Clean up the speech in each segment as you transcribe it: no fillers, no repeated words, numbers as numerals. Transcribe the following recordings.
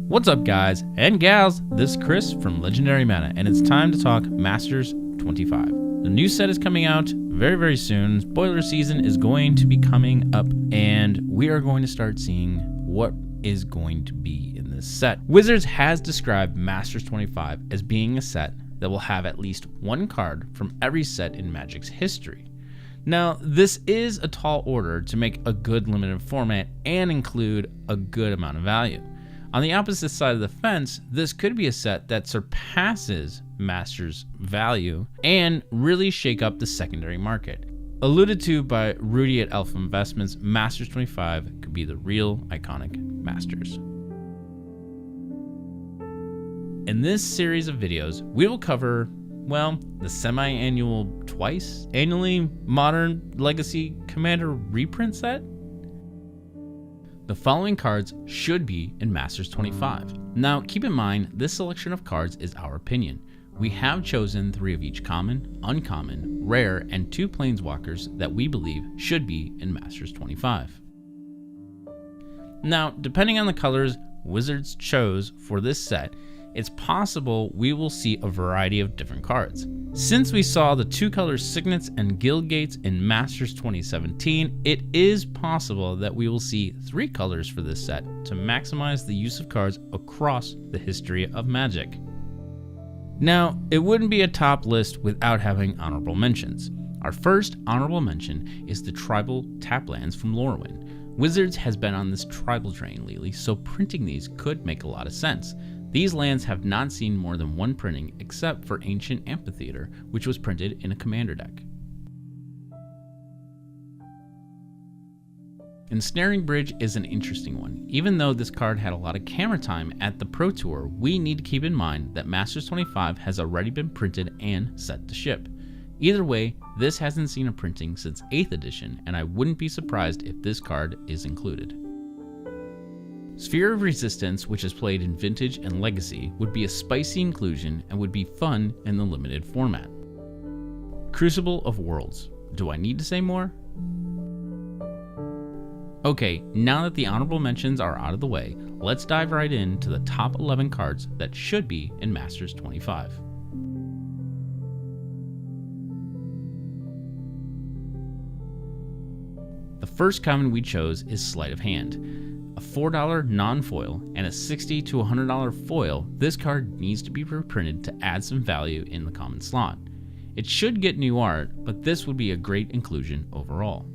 What's up, guys and gals? This is Chris from Legendary Mana, and it's time to talk Masters 25. The new set is coming out very, very soon. Spoiler season is going to be coming up, and we are going to start seeing what is going to be in this set. Wizards has described Masters 25 as being a set that will have at least one card from every set in Magic's history. Now, this is a tall order to make a good limited format and include a good amount of value. On the opposite side of the fence, this could be a set that surpasses Masters' value and really shake up the secondary market. Alluded to by Rudy at Alpha Investments, Masters 25 could be the real iconic Masters. In this series of videos, we will cover, well, the semi-annual, twice annually Modern Legacy Commander reprint set. The following cards should be in Masters 25. Now, keep in mind, this selection of cards is our opinion. We have chosen 3 of each common, uncommon, rare, and 2 planeswalkers that we believe should be in Masters 25. Now, depending on the colors Wizards chose for this set, it's possible we will see a variety of different cards. Since we saw the 2-color Signets and Guildgates in Masters 2017, it is possible that we will see 3 colors for this set to maximize the use of cards across the history of Magic. Now, it wouldn't be a top list without having honorable mentions. Our first honorable mention is the tribal tap lands from Lorwyn. Wizards has been on this tribal train lately, so printing these could make a lot of sense. These lands have not seen more than one printing except for Ancient Amphitheater, which was printed in a commander deck. Ensnaring Bridge is an interesting one. Even though this card had a lot of camera time at the Pro Tour, we need to keep in mind that Masters 25 has already been printed and set to ship. Either way, this hasn't seen a printing since 8th edition, and I wouldn't be surprised if this card is included. Sphere of Resistance, which is played in Vintage and Legacy, would be a spicy inclusion and would be fun in the limited format. Crucible of Worlds. Do I need to say more? Okay, now that the honorable mentions are out of the way, let's dive right into the top 11 cards that should be in Masters 25. The first common we chose is Sleight of Hand. A $4 non-foil and a $60 to $100 foil, this card needs to be reprinted to add some value in the common slot. It should get new art, but this would be a great inclusion overall.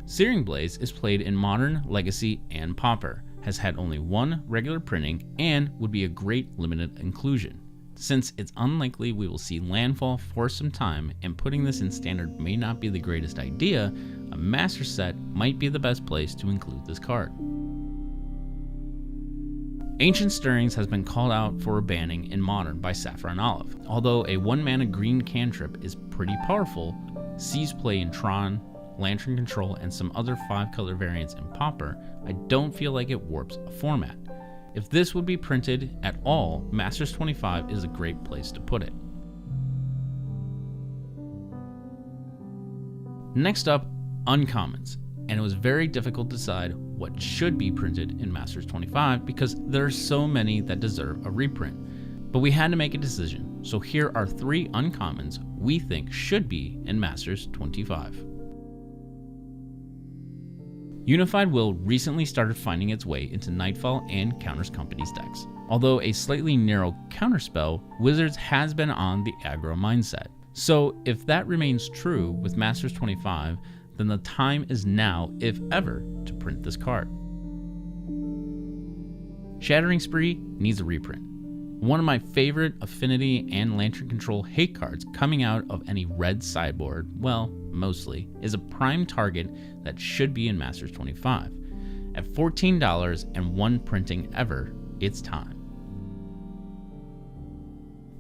Searing Blaze is played in Modern, Legacy, and Pauper, has had only 1 regular printing, and would be a great limited inclusion. Since it's unlikely we will see landfall for some time, and putting this in standard may not be the greatest idea, a master set might be the best place to include this card. Ancient Stirrings has been called out for a banning in Modern by Saffron Olive. Although a 1-mana green cantrip is pretty powerful, sees play in Tron, Lantern Control, and some other 5-color variants in Pauper, I don't feel like it warps a format. If this would be printed at all, Masters 25 is a great place to put it. Next up, uncommons, and it was very difficult to decide what should be printed in Masters 25 because there are so many that deserve a reprint. But we had to make a decision, so here are 3 uncommons we think should be in Masters 25. Unified Will recently started finding its way into Nightfall and Counters Company's decks. Although a slightly narrow counterspell, Wizards has been on the aggro mindset. So if that remains true with Masters 25, then the time is now, if ever, to print this card. Shattering Spree needs a reprint. One of my favorite Affinity and Lantern Control hate cards coming out of any red sideboard, well, mostly, is a prime target that should be in Masters 25. At $14 and 1 printing ever, it's time.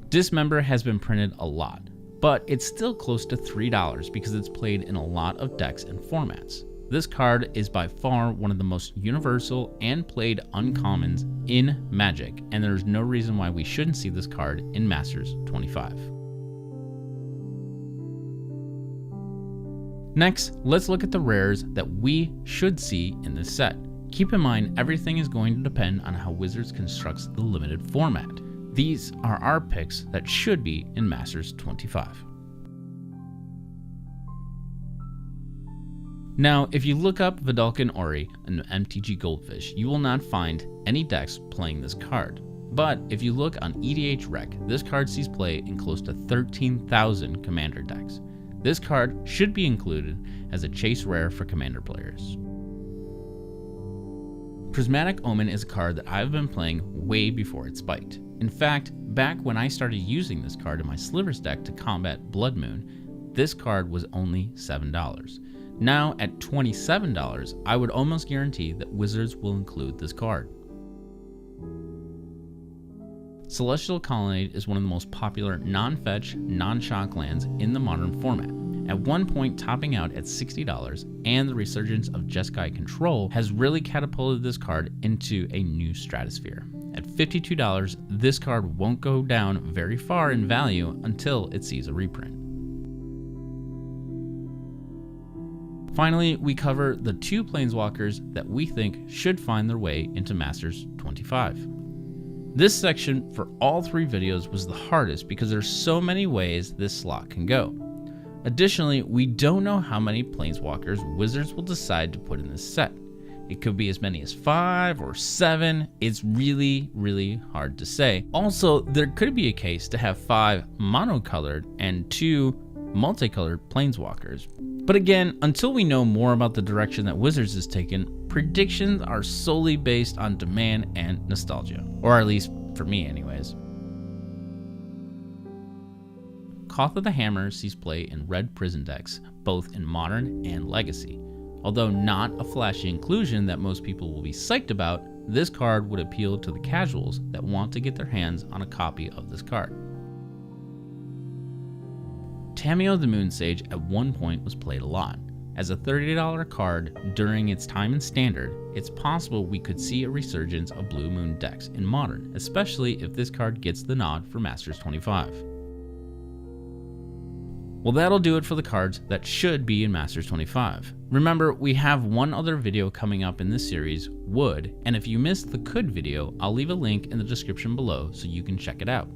Dismember has been printed a lot, but it's still close to $3 because it's played in a lot of decks and formats. This card is by far one of the most universal and played uncommons in Magic, and there's no reason why we shouldn't see this card in Masters 25. Next, let's look at the rares that we should see in this set. Keep in mind, everything is going to depend on how Wizards constructs the limited format. These are our picks that should be in Masters 25. Now, if you look up Vidalcan Ori and MTG Goldfish, you will not find any decks playing this card. But if you look on EDH Rec, this card sees play in close to 13,000 Commander decks. This card should be included as a chase rare for Commander players. Prismatic Omen is a card that I've been playing way before it spiked. In fact, back when I started using this card in my Slivers deck to combat Blood Moon, this card was only $7. Now at $27, I would almost guarantee that Wizards will include this card. Celestial Colonnade is one of the most popular non-fetch, non-shock lands in the modern format. At one point topping out at $60, and the resurgence of Jeskai Control has really catapulted this card into a new stratosphere. At $52, this card won't go down very far in value until it sees a reprint. Finally, we cover the 2 Planeswalkers that we think should find their way into Masters 25. This section for all 3 videos was the hardest because there's so many ways this slot can go. Additionally, we don't know how many Planeswalkers Wizards will decide to put in this set. It could be as many as 5 or 7. It's really hard to say. Also, there could be a case to have 5 monocolored and 2 multicolored Planeswalkers. But again, until we know more about the direction that Wizards has taken, predictions are solely based on demand and nostalgia. Or at least for me anyways. Koth of the Hammer sees play in red prison decks, both in Modern and Legacy. Although not a flashy inclusion that most people will be psyched about, this card would appeal to the casuals that want to get their hands on a copy of this card. Tamiyo the Moonsage at one point was played a lot. As a $30 card during its time in Standard, it's possible we could see a resurgence of Blue Moon decks in Modern, especially if this card gets the nod for Masters 25. Well, that'll do it for the cards that should be in Masters 25. Remember, we have one other video coming up in this series, Would, and if you missed the could video, I'll leave a link in the description below so you can check it out.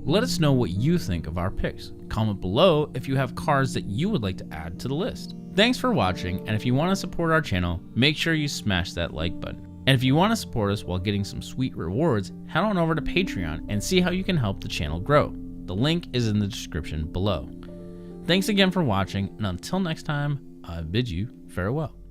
Let us know what you think of our picks. Comment below if you have cards that you would like to add to the list. Thanks for watching, and if you want to support our channel, make sure you smash that like button. And if you want to support us while getting some sweet rewards, head on over to Patreon and see how you can help the channel grow. The link is in the description below. Thanks again for watching, and until next time, I bid you farewell.